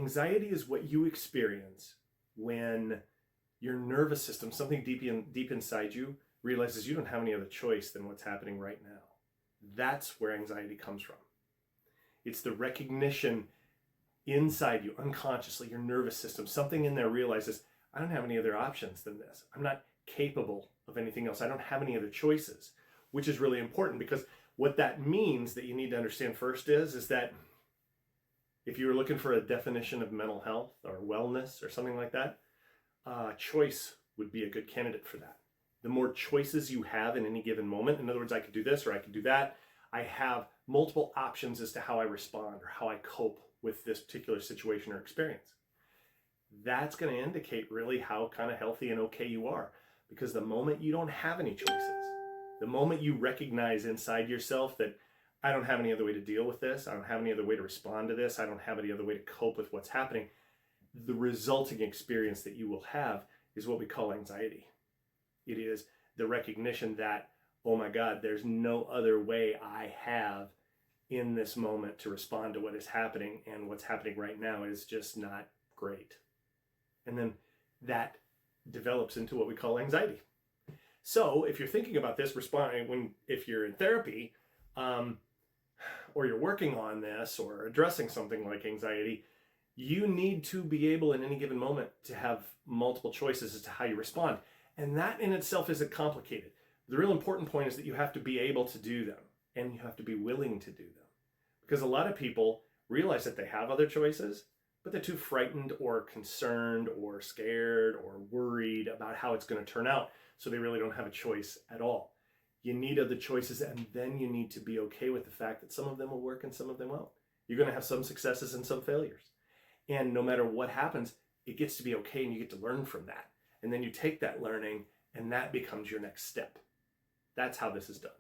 Anxiety is what you experience when your nervous system, something deep inside you, realizes you don't have any other choice than what's happening right now. That's where anxiety comes from. It's the recognition inside you, unconsciously, your nervous system, something in there realizes, I don't have any other options than this. I'm not capable of anything else. I don't have any other choices, which is really important, because what that means that you need to understand first is that if you were looking for a definition of mental health or wellness or something like that, choice would be a good candidate for that. The more choices you have in any given moment, in other words, I could do this or I could do that, I have multiple options as to how I respond or how I cope with this particular situation or experience. That's going to indicate really how kind of healthy and okay you are. Because the moment you don't have any choices, the moment you recognize inside yourself that I don't have any other way to deal with this, I don't have any other way to respond to this, I don't have any other way to cope with what's happening, the resulting experience that you will have is what we call anxiety. It is the recognition that, oh my God, there's no other way I have in this moment to respond to what is happening, and what's happening right now is just not great. And then that develops into what we call anxiety. So if you're thinking about this, if you're in therapy, or you're working on this or addressing something like anxiety, you need to be able in any given moment to have multiple choices as to how you respond. And that in itself isn't complicated. The real important point is that you have to be able to do them, and you have to be willing to do them. Because a lot of people realize that they have other choices, but they're too frightened or concerned or scared or worried about how it's going to turn out, so they really don't have a choice at all. You need other choices, and then you need to be okay with the fact that some of them will work and some of them won't. You're going to have some successes and some failures. And no matter what happens, it gets to be okay, and you get to learn from that. And then you take that learning, and that becomes your next step. That's how this is done.